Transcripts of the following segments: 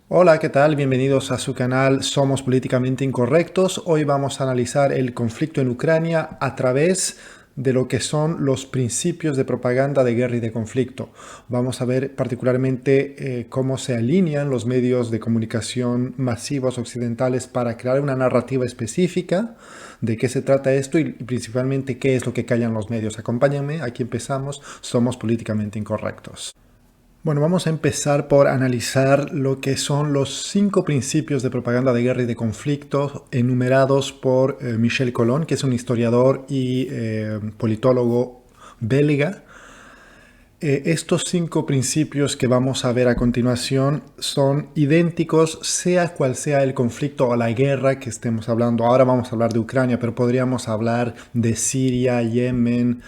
Hola, ¿qué tal? Bienvenidos a su canal Somos Políticamente Incorrectos. Hoy vamos a analizar el conflicto en Ucrania a través de lo que son los principios de propaganda de guerra y de conflicto. Vamos a ver particularmente cómo se alinean los medios de comunicación masivos occidentales para crear una narrativa específica de qué se trata esto y principalmente qué es lo que callan los medios. Acompáñenme, aquí empezamos. Somos Políticamente Incorrectos. Bueno, vamos a empezar por analizar lo que son los 5 principios de propaganda de guerra y de conflicto enumerados por Michel Colón, que es un historiador y politólogo belga. Estos 5 principios que vamos a ver a continuación son idénticos, sea cual sea el conflicto o la guerra que estemos hablando. Ahora vamos a hablar de Ucrania, pero podríamos hablar de Siria, Yemen,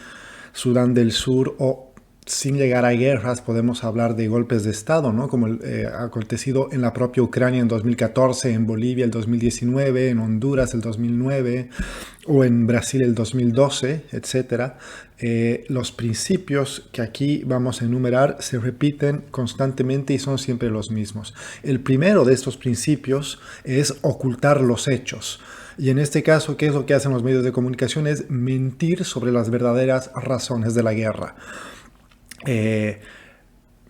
Sudán del Sur o sin llegar a guerras podemos hablar de golpes de Estado, ¿no? Como ha acontecido en la propia Ucrania en 2014, en Bolivia el 2019, en Honduras el 2009 o en Brasil el 2012, etc. Los principios que aquí vamos a enumerar se repiten constantemente y son siempre los mismos. El primero de estos principios es ocultar los hechos. Y en este caso, ¿qué es lo que hacen los medios de comunicación? Es mentir sobre las verdaderas razones de la guerra.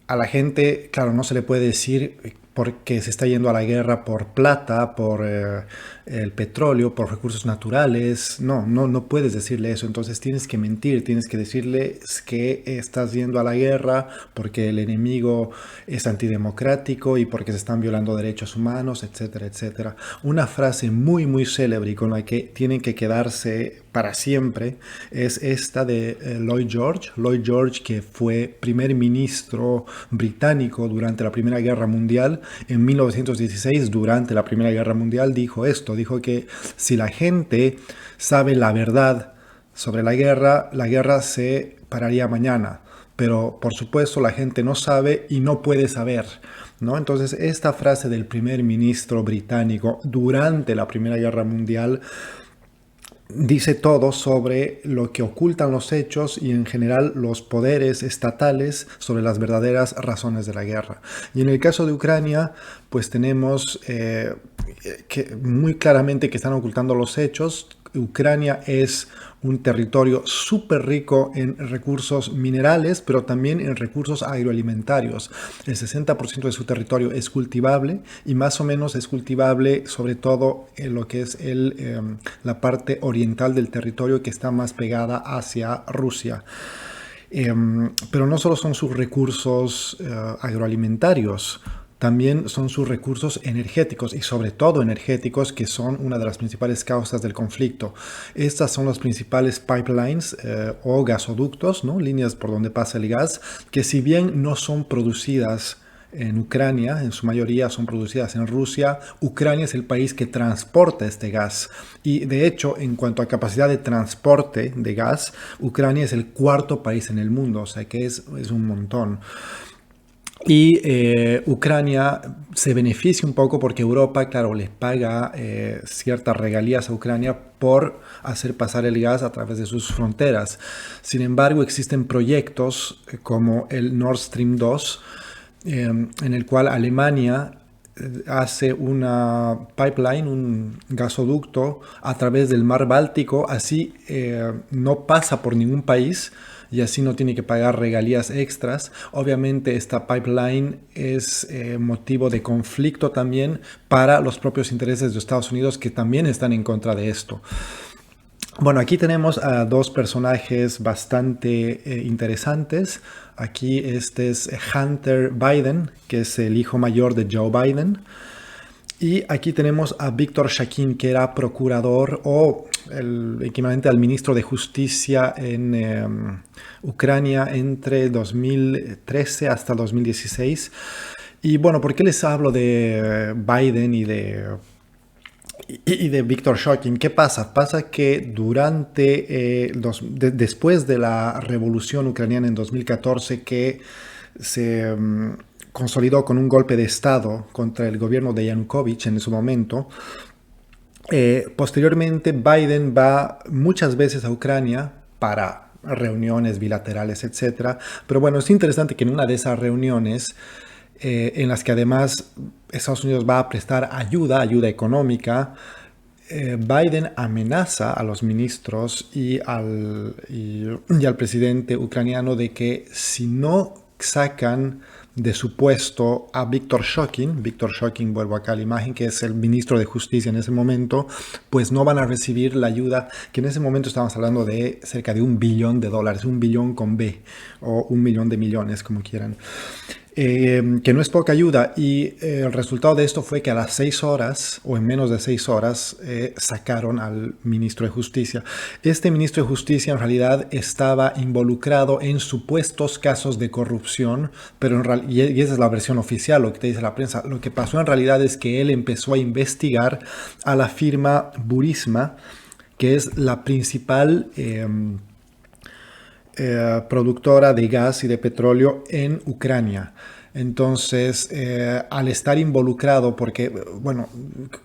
A la gente, claro, no se le puede decir porque se está yendo a la guerra por plata, por el petróleo, por recursos naturales. No puedes decirle eso. Entonces tienes que mentir, tienes que decirles que estás yendo a la guerra porque el enemigo es antidemocrático y porque se están violando derechos humanos, etcétera, etcétera. Una frase muy célebre y con la que tienen que quedarse para siempre es esta de Lloyd George. Lloyd George, que fue primer ministro británico durante la Primera Guerra Mundial. En 1916, durante la Primera Guerra Mundial, dijo que si la gente sabe la verdad sobre la guerra se pararía mañana. Pero por supuesto la gente no sabe y no puede saber, ¿no? Entonces esta frase del primer ministro británico durante la Primera Guerra Mundial dice todo sobre lo que ocultan los hechos y en general los poderes estatales sobre las verdaderas razones de la guerra. Y en el caso de Ucrania, pues tenemos que muy claramente que están ocultando los hechos. Ucrania es un territorio súper rico en recursos minerales, pero también en recursos agroalimentarios. El 60% de su territorio es cultivable y más o menos es cultivable sobre todo en lo que es la parte oriental del territorio que está más pegada hacia Rusia. Pero no solo son sus recursos agroalimentarios, también son sus recursos energéticos y sobre todo energéticos que son una de las principales causas del conflicto. Estas son los principales pipelines o gasoductos, ¿no? Líneas por donde pasa el gas, que si bien no son producidas en Ucrania, en su mayoría son producidas en Rusia. Ucrania es el país que transporta este gas y de hecho en cuanto a capacidad de transporte de gas, Ucrania es el 4º país en el mundo, o sea que es un montón. Y Ucrania se beneficia un poco porque Europa, claro, les paga ciertas regalías a Ucrania por hacer pasar el gas a través de sus fronteras. Sin embargo, existen proyectos como el Nord Stream 2, en el cual Alemania hace una pipeline, un gasoducto a través del mar Báltico, así no pasa por ningún país y así no tiene que pagar regalías extras. Obviamente esta pipeline es motivo de conflicto también para los propios intereses de Estados Unidos, que también están en contra de esto. Bueno, aquí tenemos a dos personajes bastante interesantes. Aquí este es Hunter Biden, que es el hijo mayor de Joe Biden. Y aquí tenemos a Víctor Shakin, que era procurador o el equivalente al ministro de Justicia en Ucrania entre 2013 hasta 2016. Y bueno, ¿por qué les hablo de Biden y de Víctor Shokin? ¿Qué pasa? Pasa que después de la revolución ucraniana en 2014 que se consolidó con un golpe de Estado contra el gobierno de Yanukovych en ese momento, posteriormente Biden va muchas veces a Ucrania para reuniones bilaterales, etc. Pero bueno, es interesante que en una de esas reuniones en las que además Estados Unidos va a prestar ayuda económica. Biden amenaza a los ministros y al presidente ucraniano de que si no sacan de su puesto a Víctor Shokin, vuelvo acá a la imagen, que es el ministro de Justicia en ese momento, pues no van a recibir la ayuda, que en ese momento estábamos hablando de cerca de $1 billón, $1 billón con B, o 1 millón de millones, como quieran. Que no es poca ayuda, y el resultado de esto fue que a las 6 horas o en menos de 6 horas sacaron al ministro de Justicia. Este ministro de Justicia en realidad estaba involucrado en supuestos casos de corrupción, pero y esa es la versión oficial, lo que te dice la prensa. Lo que pasó en realidad es que él empezó a investigar a la firma Burisma, que es la principal productora de gas y de petróleo en Ucrania. Entonces, al estar involucrado, porque, bueno,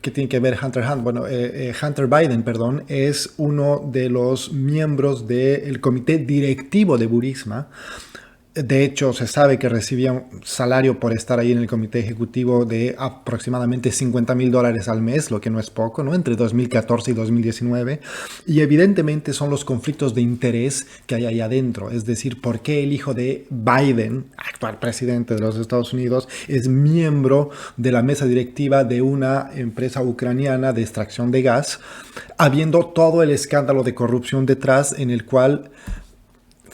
¿qué tiene que ver Hunter Biden, perdón, es uno de los miembros del comité directivo de Burisma. De hecho, se sabe que recibía un salario por estar ahí en el comité ejecutivo de aproximadamente $50,000 al mes, lo que no es poco, ¿no? Entre 2014 y 2019. Y evidentemente son los conflictos de interés que hay ahí adentro. Es decir, ¿por qué el hijo de Biden, actual presidente de los Estados Unidos, es miembro de la mesa directiva de una empresa ucraniana de extracción de gas, habiendo todo el escándalo de corrupción detrás, en el cual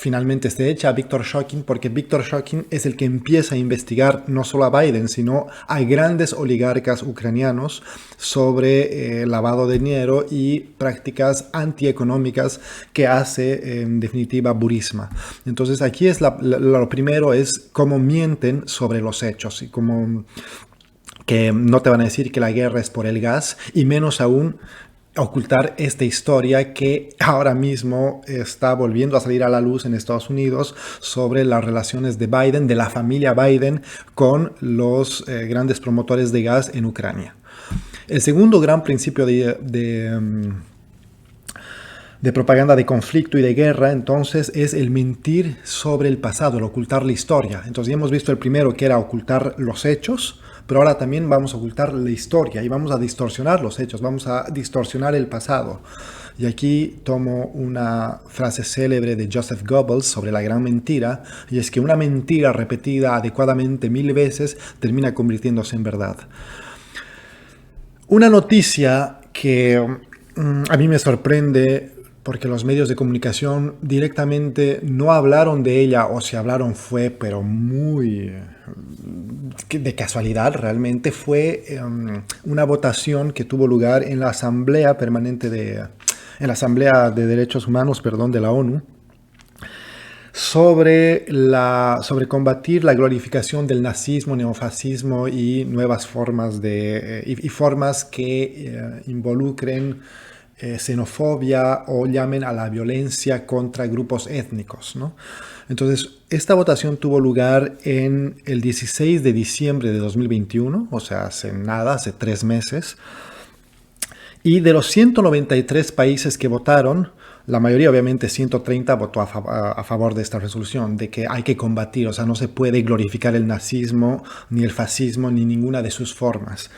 finalmente se echa a Víctor Shokin, porque Víctor Shokin es el que empieza a investigar no solo a Biden, sino a grandes oligarcas ucranianos sobre lavado de dinero y prácticas antieconómicas que hace en definitiva Burisma. Entonces aquí es lo primero es cómo mienten sobre los hechos y cómo que no te van a decir que la guerra es por el gas, y menos aún ocultar esta historia que ahora mismo está volviendo a salir a la luz en Estados Unidos sobre las relaciones de Biden, de la familia Biden, con los grandes promotores de gas en Ucrania. El segundo gran principio de propaganda de conflicto y de guerra, entonces, es el mentir sobre el pasado, el ocultar la historia. Entonces ya hemos visto el primero, que era ocultar los hechos, pero ahora también vamos a ocultar la historia y vamos a distorsionar los hechos, vamos a distorsionar el pasado. Y aquí tomo una frase célebre de Joseph Goebbels sobre la gran mentira, y es que una mentira repetida adecuadamente 1000 veces termina convirtiéndose en verdad. Una noticia que a mí me sorprende, porque los medios de comunicación directamente no hablaron de ella, o si hablaron fue, pero muy de casualidad realmente, fue una votación que tuvo lugar en la Asamblea Permanente en la Asamblea de Derechos Humanos, de la ONU, sobre combatir la glorificación del nazismo, neofascismo y nuevas formas y formas que involucren xenofobia o llamen a la violencia contra grupos étnicos, ¿no? Entonces, esta votación tuvo lugar en el 16 de diciembre de 2021, o sea, hace 3 meses. Y de los 193 países que votaron, la mayoría, obviamente 130, votó a favor de esta resolución, de que hay que combatir, o sea, no se puede glorificar el nazismo, ni el fascismo, ni ninguna de sus formas.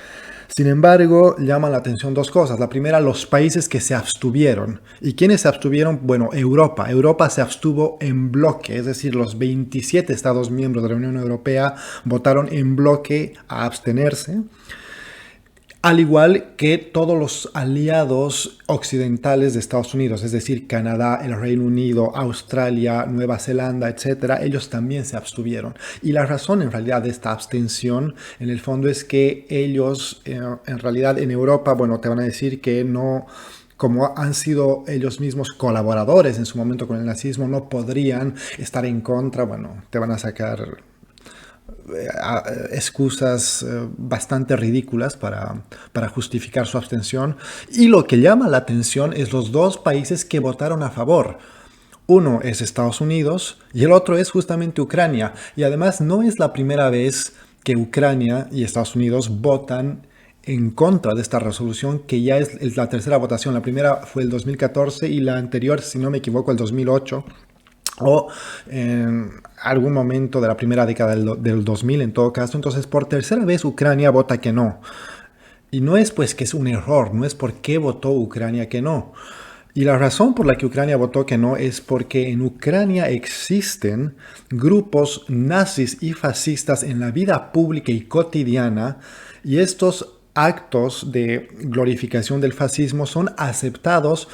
Sin embargo, llaman la atención dos cosas. La primera, los países que se abstuvieron. ¿Y quiénes se abstuvieron? Bueno, Europa. Europa se abstuvo en bloque, es decir, los 27 Estados miembros de la Unión Europea votaron en bloque a abstenerse. Al igual que todos los aliados occidentales de Estados Unidos, es decir, Canadá, el Reino Unido, Australia, Nueva Zelanda, etc., ellos también se abstuvieron. Y la razón en realidad de esta abstención, en el fondo, es que ellos, en realidad en Europa, bueno, te van a decir que no, como han sido ellos mismos colaboradores en su momento con el nazismo, no podrían estar en contra, bueno, te van a sacar excusas bastante ridículas para justificar su abstención. Y lo que llama la atención es los dos países que votaron a favor. Uno es Estados Unidos y el otro es justamente Ucrania. Y además no es la primera vez que Ucrania y Estados Unidos votan en contra de esta resolución, que ya es la tercera votación. La primera fue el 2014 y la anterior, si no me equivoco, el 2008. o en algún momento de la primera década del 2000 en todo caso. Entonces, por tercera vez Ucrania vota que no. Y no es pues que es un error, no es por qué votó Ucrania que no. Y la razón por la que Ucrania votó que no es porque en Ucrania existen grupos nazis y fascistas en la vida pública y cotidiana, y estos actos de glorificación del fascismo son aceptados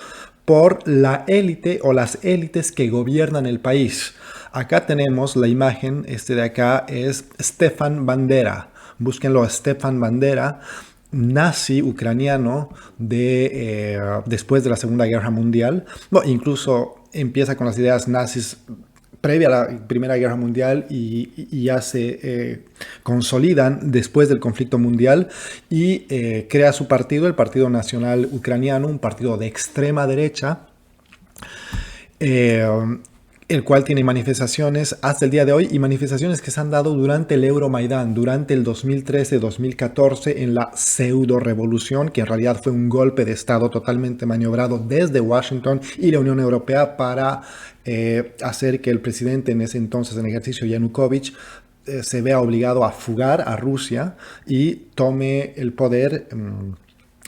por la élite o las élites que gobiernan el país. Acá tenemos la imagen, este de acá es Stefan Bandera. Búsquenlo, Stefan Bandera, nazi ucraniano después de la Segunda Guerra Mundial. No, incluso empieza con las ideas nazis previa a la Primera Guerra Mundial y ya se consolidan después del conflicto mundial, y crea su partido, el Partido Nacional Ucraniano, un partido de extrema derecha, eh, el cual tiene manifestaciones hasta el día de hoy, y manifestaciones que se han dado durante el Euromaidán, durante el 2013-2014, en la pseudo-revolución, que en realidad fue un golpe de Estado totalmente maniobrado desde Washington y la Unión Europea para hacer que el presidente en ese entonces en ejercicio, Yanukovych, se vea obligado a fugar a Rusia y tome el poder.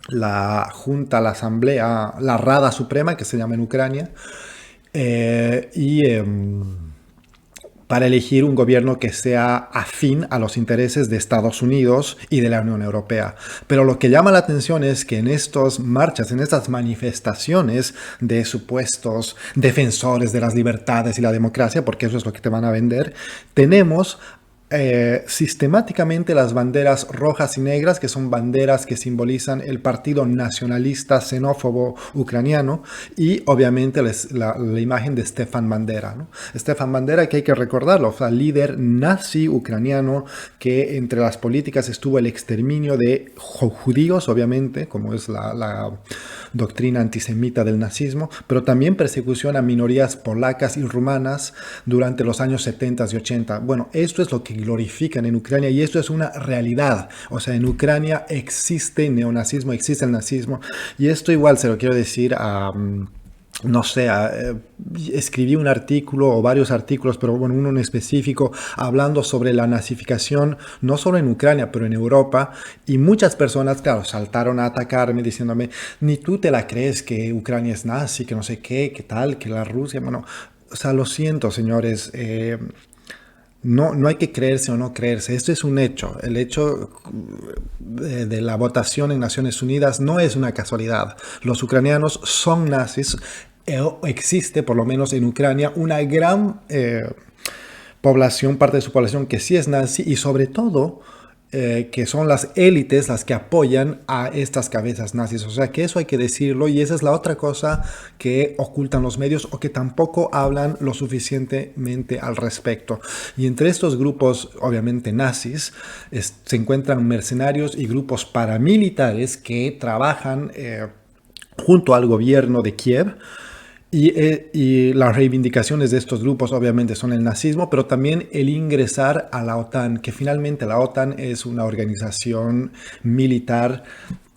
La Junta, la Asamblea, la Rada Suprema, que se llama en Ucrania, para elegir un gobierno que sea afín a los intereses de Estados Unidos y de la Unión Europea. Pero lo que llama la atención es que en estas marchas, en estas manifestaciones de supuestos defensores de las libertades y la democracia, porque eso es lo que te van a vender, tenemos sistemáticamente las banderas rojas y negras, que son banderas que simbolizan el partido nacionalista xenófobo ucraniano, y obviamente la imagen de Stefan Bandera, ¿no? Stefan Bandera, que hay que recordarlo, fue líder nazi ucraniano, que entre las políticas estuvo el exterminio de judíos, obviamente, como es la doctrina antisemita del nazismo, pero también persecución a minorías polacas y rumanas durante los años 70 y 80. Bueno, esto es lo que glorifican en Ucrania, y esto es una realidad. O sea, en Ucrania existe neonazismo, existe el nazismo, y esto igual se lo quiero decir a... no sé, escribí un artículo o varios artículos, pero bueno, uno en específico, hablando sobre la nazificación, no solo en Ucrania, pero en Europa, y muchas personas, claro, saltaron a atacarme diciéndome, ni tú te la crees que Ucrania es nazi, que no sé qué, que tal, que la Rusia, bueno, o sea, lo siento, señores, no hay que creerse o no creerse. Esto es un hecho. El hecho de la votación en Naciones Unidas no es una casualidad. Los ucranianos son nazis. Existe, por lo menos en Ucrania, una gran población, parte de su población que sí es nazi, y sobre todo que son las élites las que apoyan a estas cabezas nazis. O sea que eso hay que decirlo, y esa es la otra cosa que ocultan los medios o que tampoco hablan lo suficientemente al respecto. Y entre estos grupos, obviamente nazis, se encuentran mercenarios y grupos paramilitares que trabajan junto al gobierno de Kiev. Y las reivindicaciones de estos grupos obviamente son el nazismo, pero también el ingresar a la OTAN, que finalmente la OTAN es una organización militar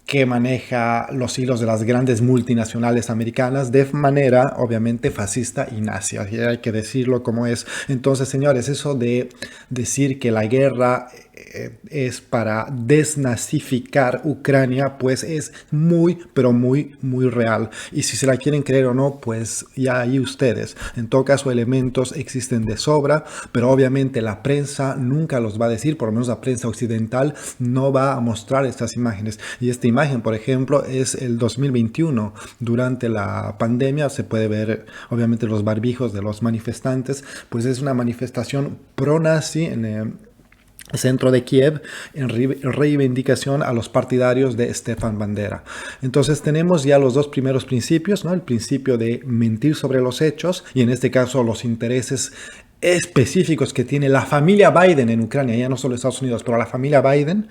que maneja los hilos de las grandes multinacionales americanas de manera obviamente fascista y nazi. Y hay que decirlo como es. Entonces, señores, eso de decir que la guerra es para desnazificar Ucrania, pues es muy, pero muy, muy real. Y si se la quieren creer o no, pues ya ahí ustedes. En todo caso, elementos existen de sobra, pero obviamente la prensa nunca los va a decir, por lo menos la prensa occidental no va a mostrar estas imágenes. Y esta imagen, por ejemplo, es el 2021. Durante la pandemia se puede ver, obviamente, los barbijos de los manifestantes, pues es una manifestación pro-nazi en el centro de Kiev, en reivindicación a los partidarios de Stefan Bandera. Entonces tenemos ya los dos primeros principios, ¿no? El principio de mentir sobre los hechos, y en este caso los intereses específicos que tiene la familia Biden en Ucrania, ya no solo Estados Unidos, pero la familia Biden.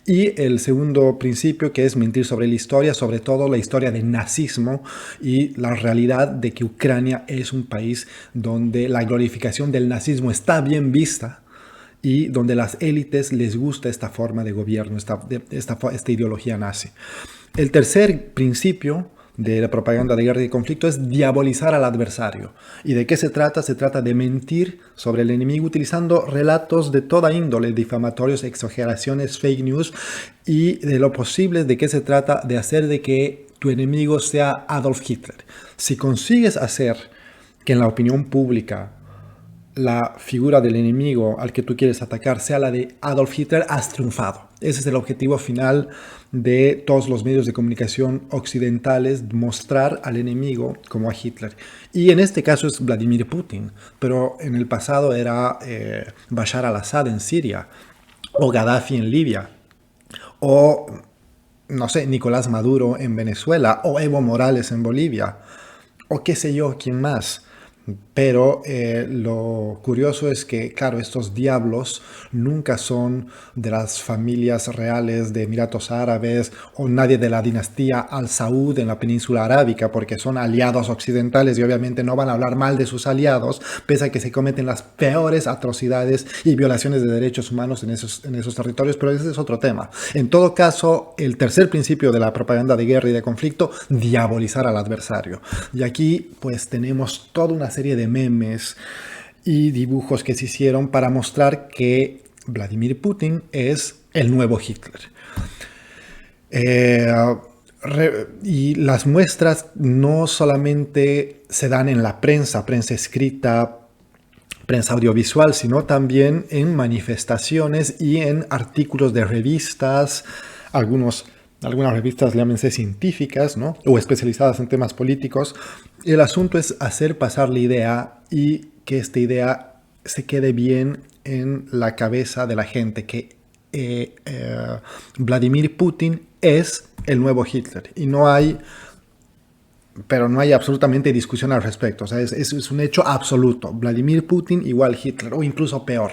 Y el segundo principio, que es mentir sobre la historia, sobre todo la historia del nazismo y la realidad de que Ucrania es un país donde la glorificación del nazismo está bien vista, y donde las élites les gusta esta forma de gobierno, esta ideología nazi. El tercer principio de la propaganda de guerra y conflicto es diabolizar al adversario. ¿Y de qué se trata? Se trata de mentir sobre el enemigo utilizando relatos de toda índole, difamatorios, exageraciones, fake news, y de lo posible de qué se trata de hacer de que tu enemigo sea Adolf Hitler. Si consigues hacer que en la opinión pública la figura del enemigo al que tú quieres atacar sea la de Adolf Hitler, has triunfado. Ese es el objetivo final de todos los medios de comunicación occidentales, mostrar al enemigo como a Hitler. Y en este caso es Vladimir Putin, pero en el pasado era Bashar al-Assad en Siria, o Gaddafi en Libia, o, no sé, Nicolás Maduro en Venezuela, o Evo Morales en Bolivia, o qué sé yo, quién más. Pero lo curioso es que, claro, estos diablos nunca son de las familias reales de Emiratos Árabes o nadie de la dinastía Al Saud en la península arábica, porque son aliados occidentales y obviamente no van a hablar mal de sus aliados, pese a que se cometen las peores atrocidades y violaciones de derechos humanos en esos territorios, pero ese es otro tema. En todo caso, el tercer principio de la propaganda de guerra y de conflicto, diabolizar al adversario. Y aquí pues tenemos toda una serie de memes y dibujos que se hicieron para mostrar que Vladimir Putin es el nuevo Hitler. Y las muestras no solamente se dan en la prensa escrita, prensa audiovisual, sino también en manifestaciones y en artículos de revistas, algunas revistas, llámense científicas, ¿no? O especializadas en temas políticos. El asunto es hacer pasar la idea y que esta idea se quede bien en la cabeza de la gente, que Vladimir Putin es el nuevo Hitler. Y no hay absolutamente discusión al respecto. O sea, es un hecho absoluto. Vladimir Putin igual Hitler, o incluso peor.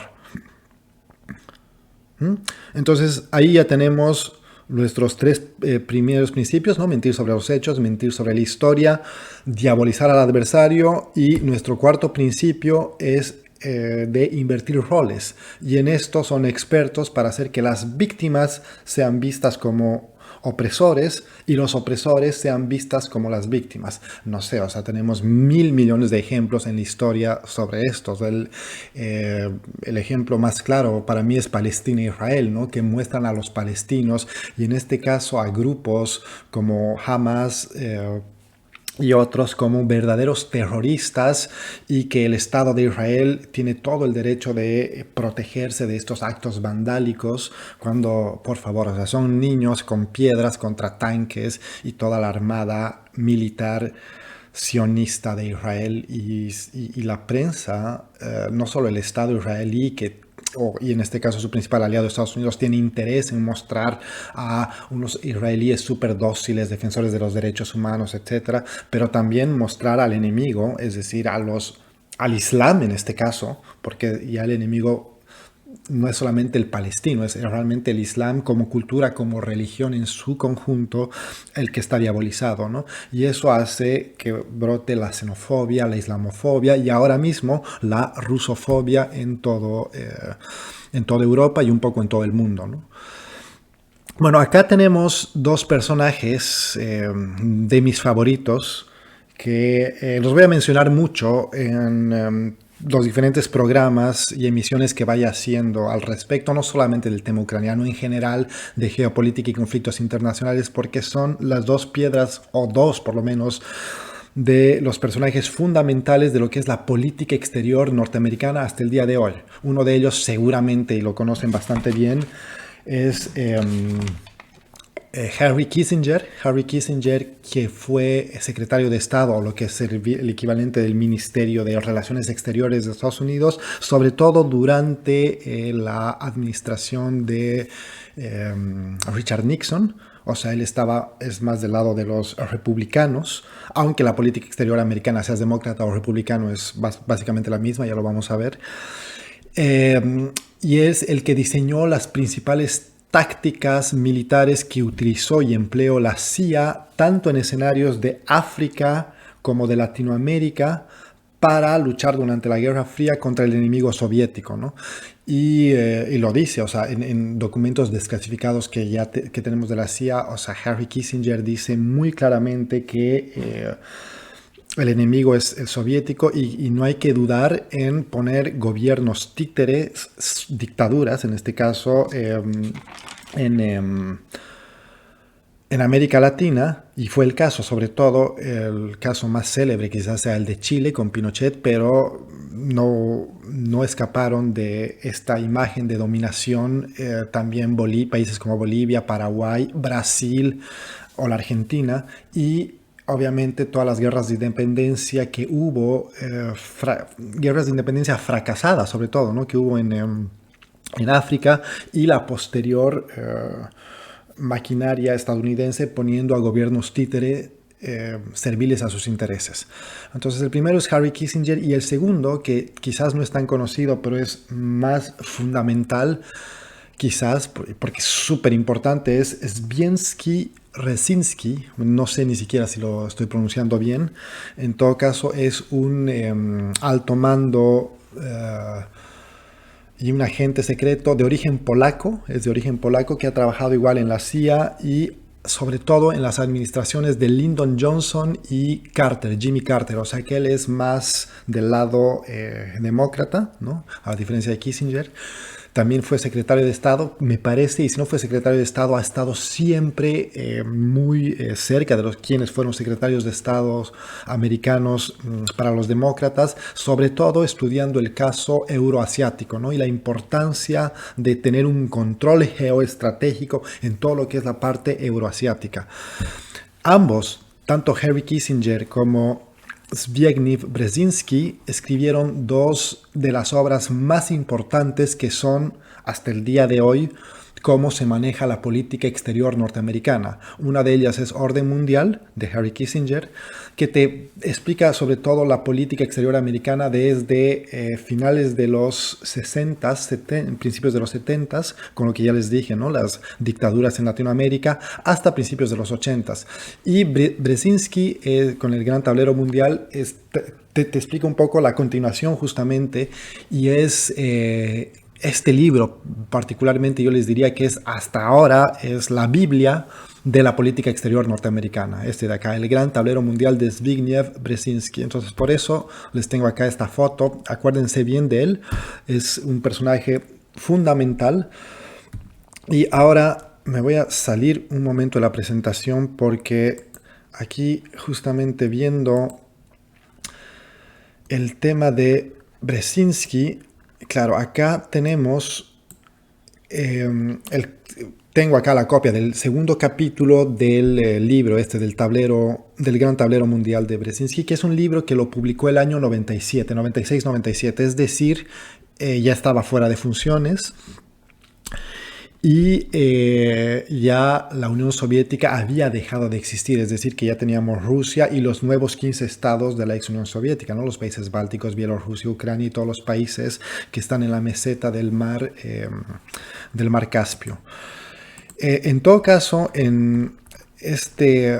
Entonces, ahí ya tenemos nuestros tres primeros principios, ¿no? Mentir sobre los hechos, mentir sobre la historia, diabolizar al adversario, y nuestro cuarto principio es de invertir roles. Y en esto son expertos para hacer que las víctimas sean vistas como opresores y los opresores sean vistas como las víctimas. No sé, o sea, tenemos 1.000 millones de ejemplos en la historia sobre esto. El ejemplo más claro para mí es Palestina e Israel, ¿no? Que muestran a los palestinos y en este caso a grupos como Hamas, y otros como verdaderos terroristas, y que el Estado de Israel tiene todo el derecho de protegerse de estos actos vandálicos cuando, por favor, o sea, son niños con piedras contra tanques y toda la armada militar sionista de Israel y la prensa, no solo el Estado israelí, y en este caso su principal aliado, Estados Unidos, tiene interés en mostrar a unos israelíes súper dóciles, defensores de los derechos humanos, etc., pero también mostrar al enemigo, es decir, al Islam en este caso, porque ya el enemigo no es solamente el palestino, es realmente el Islam como cultura, como religión en su conjunto, el que está diabolizado, ¿no? Y eso hace que brote la xenofobia, la islamofobia y ahora mismo la rusofobia en toda Europa y un poco en todo el mundo, ¿no? Bueno, acá tenemos dos personajes de mis favoritos que los voy a mencionar mucho en los diferentes programas y emisiones que vaya haciendo al respecto, no solamente del tema ucraniano, en general de geopolítica y conflictos internacionales, porque son las dos piedras, o dos por lo menos, de los personajes fundamentales de lo que es la política exterior norteamericana hasta el día de hoy. Uno de ellos seguramente, y lo conocen bastante bien, es Henry Kissinger, que fue secretario de Estado, o lo que es el equivalente del Ministerio de Relaciones Exteriores de Estados Unidos, sobre todo durante la administración de Richard Nixon. O sea, él es más del lado de los republicanos, aunque la política exterior americana, seas demócrata o republicano, es básicamente la misma, ya lo vamos a ver. Y es el que diseñó las principales tácticas militares que utilizó y empleó la CIA, tanto en escenarios de África como de Latinoamérica, para luchar durante la Guerra Fría contra el enemigo soviético, ¿no? Y lo dice, o sea, en documentos desclasificados que que tenemos de la CIA, o sea, Harry Kissinger dice muy claramente que el enemigo es el soviético y no hay que dudar en poner gobiernos títeres, dictaduras, en este caso, en, em, en América Latina, y fue el caso, sobre todo el caso más célebre quizás sea el de Chile con Pinochet, pero no escaparon de esta imagen de dominación también países como Bolivia, Paraguay, Brasil o la Argentina, y obviamente todas las guerras de independencia que hubo, guerras de independencia fracasadas sobre todo, ¿no? Que hubo en África, y la posterior maquinaria estadounidense poniendo a gobiernos títere serviles a sus intereses. Entonces el primero es Harry Kissinger, y el segundo, que quizás no es tan conocido, pero es más fundamental, quizás porque es súper importante, es Zbigniew Brzezinski. No sé ni siquiera si lo estoy pronunciando bien. En todo caso es un alto mando y un agente secreto de origen polaco, es de origen polaco, que ha trabajado igual en la CIA y sobre todo en las administraciones de Lyndon Johnson y Carter, Jimmy Carter. O sea que él es más del lado demócrata, ¿no? A diferencia de Kissinger. También fue secretario de Estado, me parece, y si no fue secretario de Estado, ha estado siempre muy cerca de quienes fueron secretarios de Estado americanos para los demócratas, sobre todo estudiando el caso euroasiático, ¿no? Y la importancia de tener un control geoestratégico en todo lo que es la parte euroasiática. Ambos, tanto Henry Kissinger como Zbigniew Brzezinski, escribieron dos de las obras más importantes que son, hasta el día de hoy, cómo se maneja la política exterior norteamericana. Una de ellas es Orden Mundial, de Harry Kissinger, que te explica sobre todo la política exterior americana desde finales de los 60, principios de los 70, con lo que ya les dije, ¿no? Las dictaduras en Latinoamérica, hasta principios de los 80. Y Brzezinski, con el Gran Tablero Mundial, te explica un poco la continuación justamente, y es... este libro particularmente yo les diría que es hasta ahora es la Biblia de la política exterior norteamericana, este de acá, el Gran Tablero Mundial de Zbigniew Brzezinski. Entonces por eso les tengo acá esta foto, acuérdense bien de él, es un personaje fundamental. Y ahora me voy a salir un momento de la presentación porque aquí justamente viendo el tema de Brzezinski. Claro, acá tenemos, tengo acá la copia del segundo capítulo del libro del Gran Tablero Mundial de Brzezinski, que es un libro que lo publicó el año 96-97, es decir, ya estaba fuera de funciones. Y ya la Unión Soviética había dejado de existir, es decir, que ya teníamos Rusia y los nuevos 15 estados de la ex Unión Soviética, ¿no? Los países bálticos, Bielorrusia, Ucrania y todos los países que están en la meseta del mar Caspio. En todo caso, en este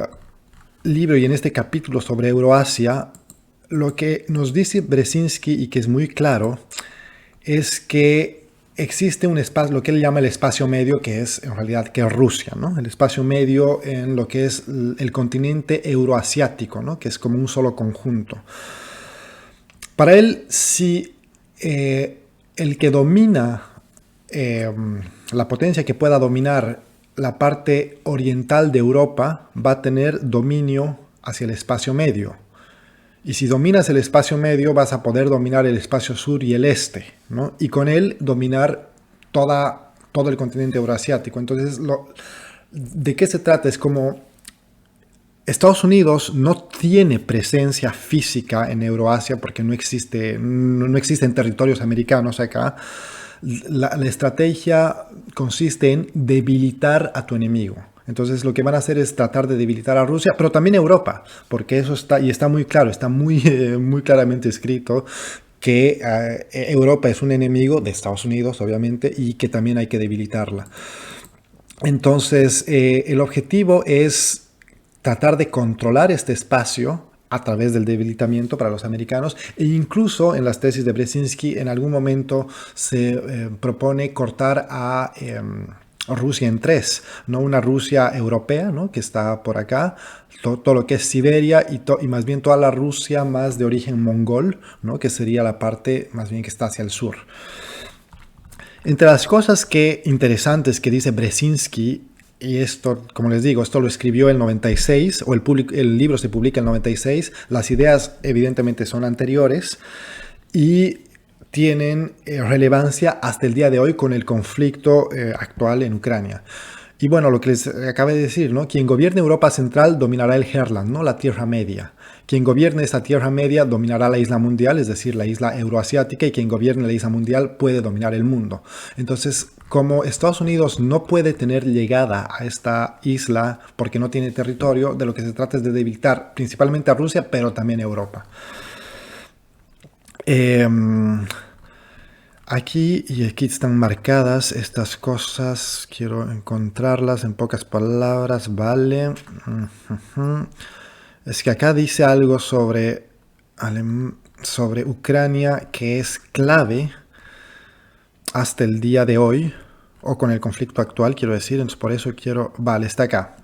libro y en este capítulo sobre Euroasia, lo que nos dice Brzezinski, y que es muy claro, es que existe un espacio, lo que él llama el espacio medio, que es en realidad que es Rusia, ¿no? El espacio medio en lo que es el continente euroasiático, ¿no? Que es como un solo conjunto. Para él, si el que domina, la potencia que pueda dominar la parte oriental de Europa va a tener dominio hacia el espacio medio. Y si dominas el espacio medio, vas a poder dominar el espacio sur y el este, ¿no? Y con él dominar todo el continente euroasiático. Entonces, ¿de qué se trata? Es como Estados Unidos no tiene presencia física en Euroasia porque no existen territorios americanos acá. La estrategia consiste en debilitar a tu enemigo. Entonces lo que van a hacer es tratar de debilitar a Rusia, pero también Europa, porque eso está muy claro, está muy, muy claramente escrito que Europa es un enemigo de Estados Unidos, obviamente, y que también hay que debilitarla. Entonces el objetivo es tratar de controlar este espacio a través del debilitamiento para los americanos, e incluso en las tesis de Brzezinski en algún momento se propone cortar a Rusia en tres, ¿no? Una Rusia europea, ¿no? Que está por acá, todo lo que es Siberia y más bien toda la Rusia más de origen mongol, ¿no? Que sería la parte más bien que está hacia el sur. Entre las cosas interesantes que dice Brzezinski, y esto, como les digo, esto lo escribió el 96, o el libro se publica en el 96, las ideas evidentemente son anteriores y tienen relevancia hasta el día de hoy con el conflicto actual en Ucrania. Y bueno, lo que les acabé de decir, ¿no? Quien gobierne Europa Central dominará el Herland, ¿no? La Tierra Media. Quien gobierne esta Tierra Media dominará la isla mundial, es decir, la isla euroasiática, y quien gobierne la isla mundial puede dominar el mundo. Entonces, como Estados Unidos no puede tener llegada a esta isla porque no tiene territorio, de lo que se trata es de debilitar principalmente a Rusia, pero también a Europa. Aquí y aquí están marcadas estas cosas, quiero encontrarlas en pocas palabras, vale. Es que acá dice algo sobre Ucrania que es clave hasta el día de hoy, o con el conflicto actual, quiero decir, entonces por eso vale, está acá.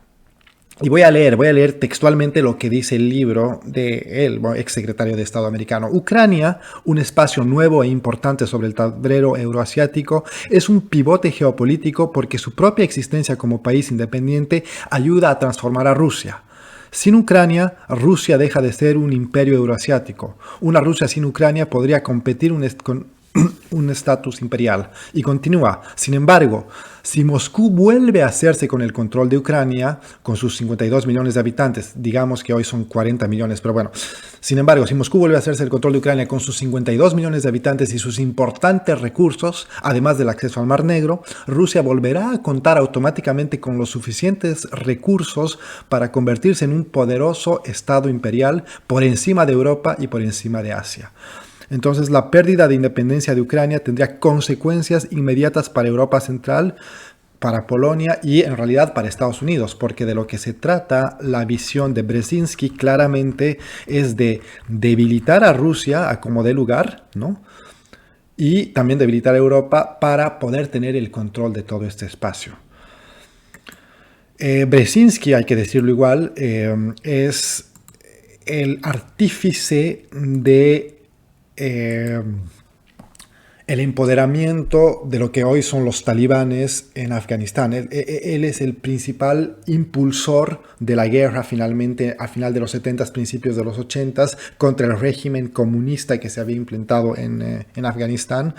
Y voy a leer textualmente lo que dice el libro de él, exsecretario de Estado americano. Ucrania, un espacio nuevo e importante sobre el tablero euroasiático, es un pivote geopolítico porque su propia existencia como país independiente ayuda a transformar a Rusia. Sin Ucrania, Rusia deja de ser un imperio euroasiático. Una Rusia sin Ucrania podría competir con un estatus imperial. Y continúa, sin embargo, si Moscú vuelve a hacerse con el control de Ucrania, con sus 52 millones de habitantes, digamos que hoy son 40 millones, pero bueno, sin embargo, si Moscú vuelve a hacerse el control de Ucrania con sus 52 millones de habitantes y sus importantes recursos, además del acceso al Mar Negro, Rusia volverá a contar automáticamente con los suficientes recursos para convertirse en un poderoso estado imperial por encima de Europa y por encima de Asia. Entonces, la pérdida de independencia de Ucrania tendría consecuencias inmediatas para Europa Central, para Polonia y en realidad para Estados Unidos, porque de lo que se trata la visión de Brzezinski claramente es de debilitar a Rusia a como dé lugar, ¿no? Y también debilitar a Europa para poder tener el control de todo este espacio. Brzezinski, hay que decirlo igual, es el artífice de el empoderamiento de lo que hoy son los talibanes en Afganistán. Él es el principal impulsor de la guerra finalmente a final de los 70s, principios de los 80s, contra el régimen comunista que se había implantado en Afganistán.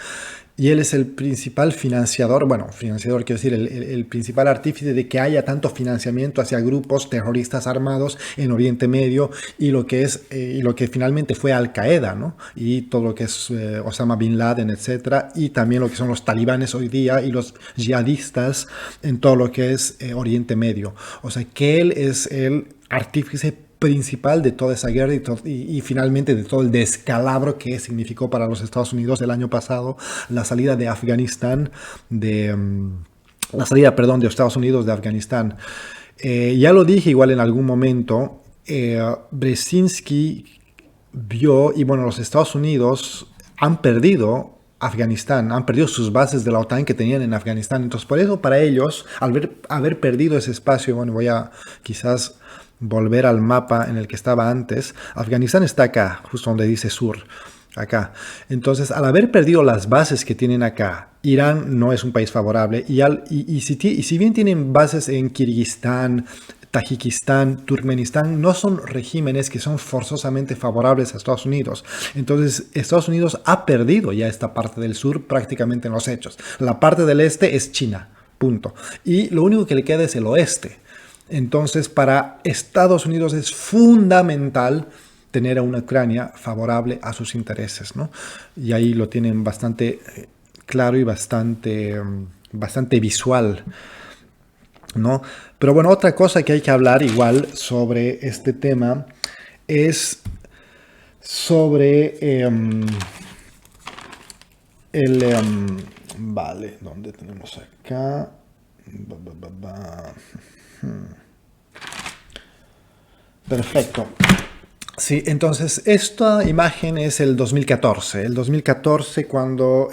Y él es el principal financiador, quiero decir, el principal artífice de que haya tanto financiamiento hacia grupos terroristas armados en Oriente Medio y lo que finalmente fue Al Qaeda, ¿no? Y todo lo que es Osama Bin Laden, etcétera, y también lo que son los talibanes hoy día y los yihadistas en todo lo que es Oriente Medio. O sea, que él es el artífice principal de toda esa guerra y finalmente de todo el descalabro que significó para los Estados Unidos el año pasado la salida de Afganistán, de Estados Unidos de Afganistán. Ya lo dije igual en algún momento, Brzezinski vio, y bueno, los Estados Unidos han perdido Afganistán, han perdido sus bases de la OTAN que tenían en Afganistán. Entonces, por eso para ellos, al haber perdido ese espacio, bueno, voy a quizás volver al mapa en el que estaba antes. Afganistán está acá, justo donde dice sur, acá. Entonces, al haber perdido las bases que tienen acá, Irán no es un país favorable. Y si bien tienen bases en Kirguistán, Tayikistán, Turkmenistán, no son regímenes que son forzosamente favorables a Estados Unidos. Entonces, Estados Unidos ha perdido ya esta parte del sur prácticamente en los hechos. La parte del este es China, punto. Y lo único que le queda es el oeste. Entonces, para Estados Unidos es fundamental tener a una Ucrania favorable a sus intereses, ¿no? Y ahí lo tienen bastante claro y bastante visual, ¿no? Pero bueno, otra cosa que hay que hablar igual sobre este tema es sobre vale, ¿dónde tenemos acá? Perfecto. Sí, entonces esta imagen es el 2014. El 2014 cuando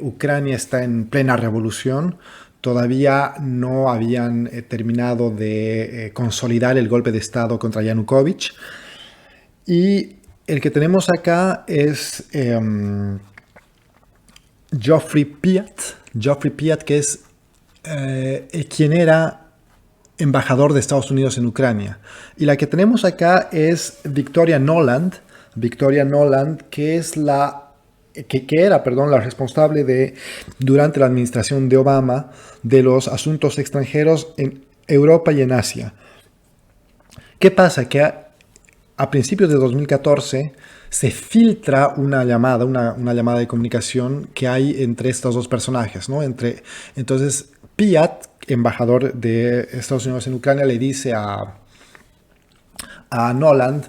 Ucrania está en plena revolución, todavía no habían terminado de consolidar el golpe de Estado contra Yanukovych. Y el que tenemos acá es Geoffrey Piat. Geoffrey Piat, que es quien era embajador de Estados Unidos en Ucrania. Y la que tenemos acá es Victoria Nuland. Victoria Nuland, que es que era, perdón, la responsable de, durante la administración de Obama, de los asuntos extranjeros en Europa y en Asia. ¿Qué pasa? Que a principios de 2014 se filtra una llamada, una llamada de comunicación que hay entre estos dos personajes, ¿no? Entonces, Piat, embajador de Estados Unidos en Ucrania, le dice a Nuland,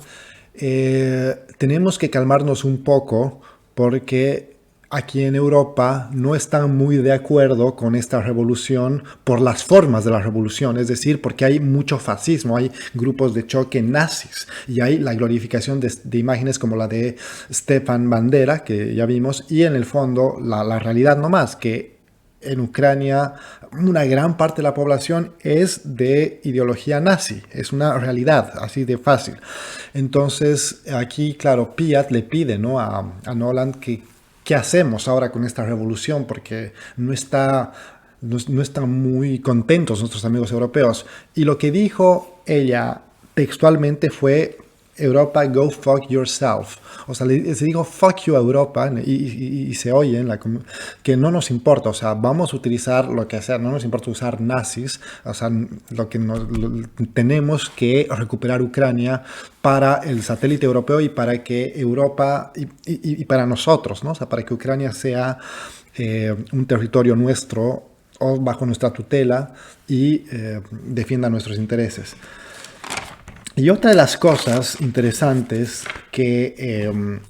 tenemos que calmarnos un poco porque aquí en Europa no están muy de acuerdo con esta revolución por las formas de la revolución, es decir, porque hay mucho fascismo, hay grupos de choque nazis y hay la glorificación de imágenes como la de Stepan Bandera, que ya vimos, y en el fondo la realidad no más, que en Ucrania una gran parte de la población es de ideología nazi, es una realidad, así de fácil. Entonces aquí, claro, Piat le pide, ¿no?, a Nuland que qué hacemos ahora con esta revolución, porque no están muy contentos nuestros amigos europeos. Y lo que dijo ella textualmente fue: Europa, go fuck yourself. O sea, se dijo fuck you a Europa y se oye que no nos importa, o sea, vamos a utilizar lo que sea, no nos importa usar nazis, o sea, tenemos que recuperar Ucrania para el satélite europeo y para que Europa y para nosotros, ¿no? O sea, para que Ucrania sea un territorio nuestro o bajo nuestra tutela y defienda nuestros intereses. Y otra de las cosas interesantes que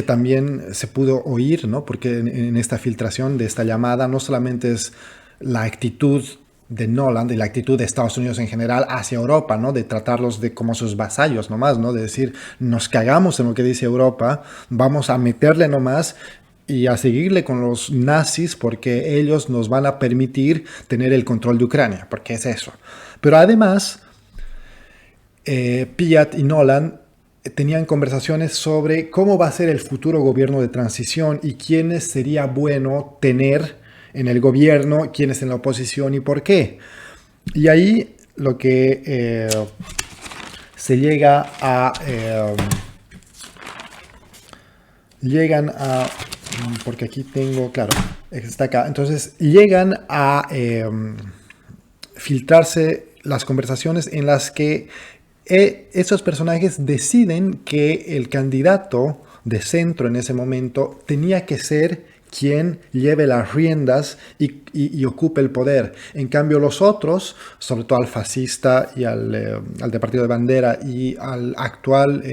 también se pudo oír, ¿no?, porque en esta filtración de esta llamada no solamente es la actitud de Nuland y la actitud de Estados Unidos en general hacia Europa, ¿no?, de tratarlos como sus vasallos nomás, ¿no?, de decir, nos cagamos en lo que dice Europa, vamos a meterle nomás y a seguirle con los nazis porque ellos nos van a permitir tener el control de Ucrania, porque es eso. Pero además, Piat y Nuland tenían conversaciones sobre cómo va a ser el futuro gobierno de transición y quiénes sería bueno tener en el gobierno, quiénes en la oposición y por qué. Y ahí lo que se llega a... llegan a... porque aquí tengo, claro, está acá. Entonces llegan a filtrarse las conversaciones en las que esos personajes deciden que el candidato de centro en ese momento tenía que ser quien lleve las riendas y ocupe el poder. En cambio los otros, sobre todo al fascista y al de Partido de Bandera y al actual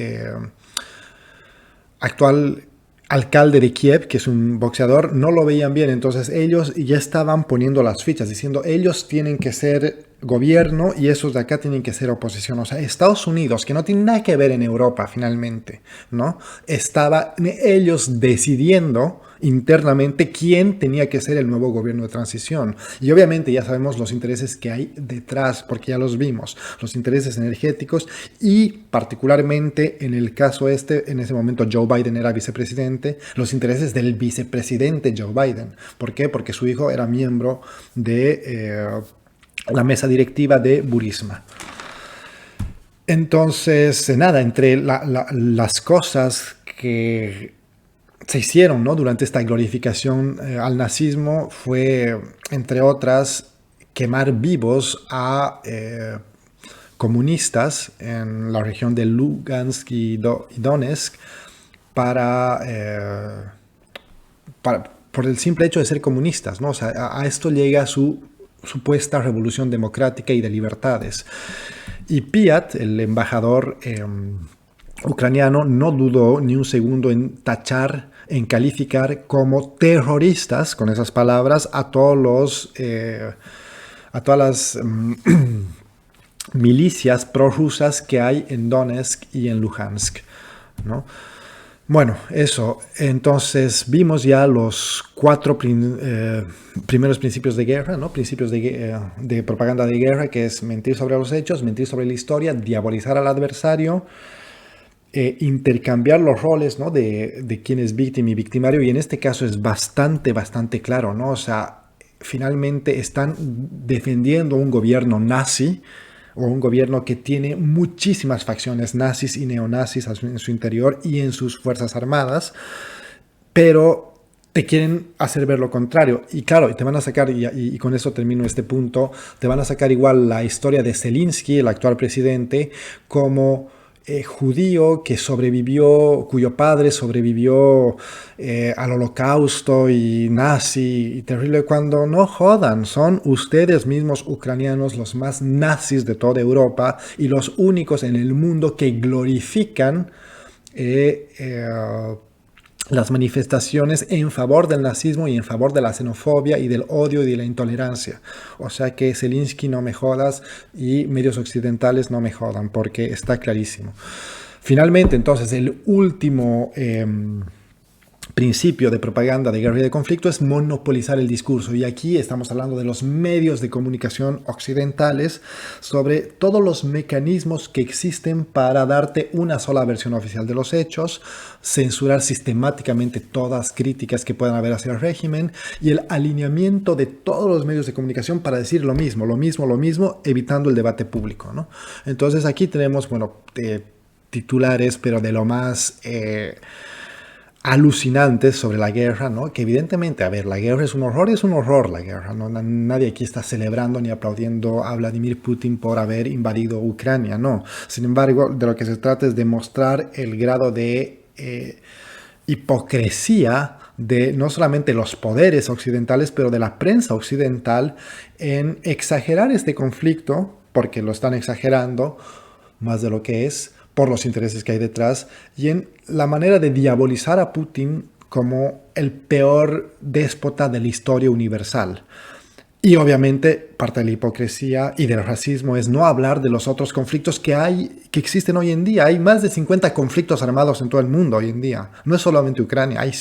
alcalde de Kiev, que es un boxeador, no lo veían bien. Entonces ellos ya estaban poniendo las fichas, diciendo ellos tienen que ser gobierno y esos de acá tienen que ser oposición. O sea, Estados Unidos, que no tiene nada que ver en Europa finalmente, ¿no?, estaba ellos decidiendo internamente quién tenía que ser el nuevo gobierno de transición. Y obviamente ya sabemos los intereses que hay detrás, porque ya los vimos, los intereses energéticos y particularmente en el caso en ese momento Joe Biden era vicepresidente, los intereses del vicepresidente Joe Biden. ¿Por qué? Porque su hijo era miembro de la mesa directiva de Burisma. Entonces, nada, entre las cosas que se hicieron, ¿no?, durante esta glorificación al nazismo fue, entre otras, quemar vivos a comunistas en la región de Lugansk y Donetsk por el simple hecho de ser comunistas, ¿no? O sea, a esto llega su supuesta revolución democrática y de libertades. Y Piat, el embajador ucraniano, no dudó ni un segundo en tachar, en calificar como terroristas, con esas palabras, a todas las milicias prorrusas que hay en Donetsk y en Luhansk, ¿no? Bueno, eso. Entonces vimos ya los cuatro primeros principios de guerra, ¿no? Principios de propaganda de guerra, que es mentir sobre los hechos, mentir sobre la historia, diabolizar al adversario, intercambiar los roles, ¿no? de quién es víctima y victimario. Y en este caso es bastante, bastante claro, ¿no? O sea, finalmente están defendiendo un gobierno nazi, o un gobierno que tiene muchísimas facciones nazis y neonazis en su interior y en sus fuerzas armadas, pero te quieren hacer ver lo contrario. Y claro, te van a sacar, y con eso termino este punto, te van a sacar igual la historia de Zelensky, el actual presidente, como judío que sobrevivió, cuyo padre sobrevivió al holocausto y nazi y terrible, cuando no jodan, son ustedes mismos ucranianos los más nazis de toda Europa y los únicos en el mundo que glorifican las manifestaciones en favor del nazismo y en favor de la xenofobia y del odio y de la intolerancia. O sea que Zelensky, no me jodas, y medios occidentales no me jodan, porque está clarísimo. Finalmente, entonces, el último principio de propaganda de guerra y de conflicto es monopolizar el discurso. Y aquí estamos hablando de los medios de comunicación occidentales, sobre todos los mecanismos que existen para darte una sola versión oficial de los hechos, censurar sistemáticamente todas críticas que puedan haber hacia el régimen y el alineamiento de todos los medios de comunicación para decir lo mismo, evitando el debate público, ¿no? Entonces aquí tenemos, bueno, titulares, pero de lo más alucinantes sobre la guerra, ¿no? Que evidentemente, a ver, la guerra es un horror la guerra, ¿no? Nadie aquí está celebrando ni aplaudiendo a Vladimir Putin por haber invadido Ucrania, no. Sin embargo, de lo que se trata es de mostrar el grado de hipocresía de no solamente los poderes occidentales, pero de la prensa occidental en exagerar este conflicto, porque lo están exagerando más de lo que es, por los intereses que hay detrás, y en la manera de diabolizar a Putin como el peor déspota de la historia universal. Y obviamente parte de la hipocresía y del racismo es no hablar de los otros conflictos que existen hoy en día. Hay más de 50 conflictos armados en todo el mundo hoy en día. No es solamente Ucrania, hay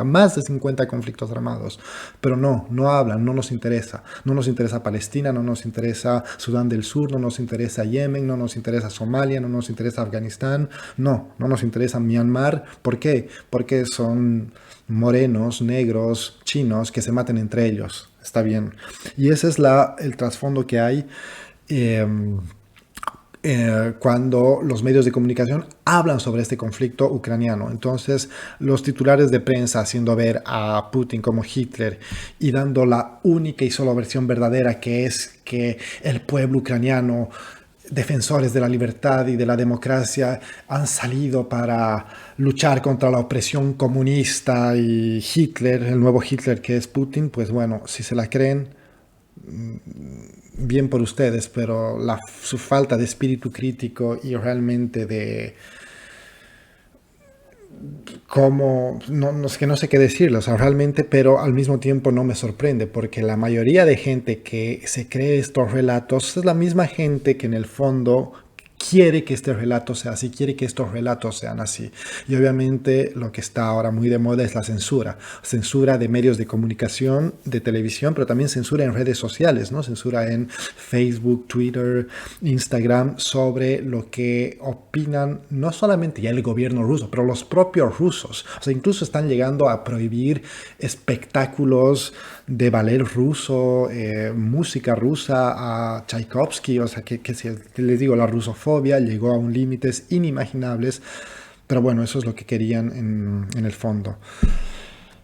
más de 50 conflictos armados. Pero no hablan, no nos interesa. No nos interesa Palestina, no nos interesa Sudán del Sur, no nos interesa Yemen, no nos interesa Somalia, no nos interesa Afganistán, no nos interesa Myanmar. ¿Por qué? Porque son morenos, negros, chinos que se maten entre ellos. Está bien. Y ese es el trasfondo que hay cuando los medios de comunicación hablan sobre este conflicto ucraniano. Entonces, los titulares de prensa haciendo ver a Putin como Hitler y dando la única y sola versión verdadera, que es que el pueblo ucraniano, defensores de la libertad y de la democracia, han salido para luchar contra la opresión comunista, y Hitler, el nuevo Hitler que es Putin, pues bueno, si se la creen, bien por ustedes, pero su falta de espíritu crítico y realmente de cómo, no sé qué decirlo, o sea, realmente, pero al mismo tiempo no me sorprende, porque la mayoría de gente que se cree estos relatos es la misma gente que en el fondo quiere que este relato sea así, quiere que estos relatos sean así. Y obviamente lo que está ahora muy de moda es la censura. Censura de medios de comunicación, de televisión, pero también censura en redes sociales, ¿no? Censura en Facebook, Twitter, Instagram, sobre lo que opinan no solamente ya el gobierno ruso, pero los propios rusos. O sea, incluso están llegando a prohibir espectáculos de ballet ruso, música rusa, a Tchaikovsky. O sea, que si les digo, la rusofobia llegó a un límites inimaginables, pero bueno, eso es lo que querían en el fondo.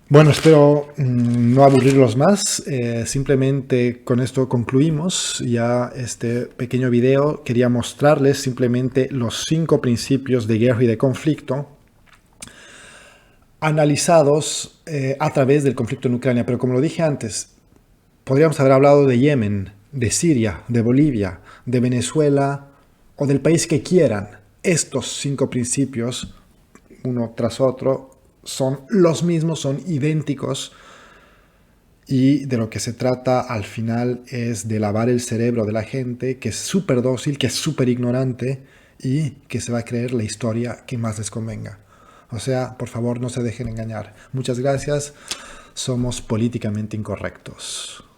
Bueno, espero no aburrirlos más. Simplemente con esto concluimos ya este pequeño video. Quería mostrarles simplemente los 5 principios de guerra y de conflicto analizados a través del conflicto en Ucrania. Pero como lo dije antes, podríamos haber hablado de Yemen, de Siria, de Bolivia, de Venezuela o del país que quieran. Estos 5 principios, uno tras otro, son los mismos, son idénticos Y de lo que se trata al final es de lavar el cerebro de la gente que es súper dócil, que es súper ignorante y que se va a creer la historia que más les convenga. O sea, por favor, no se dejen engañar. Muchas gracias. Somos políticamente incorrectos.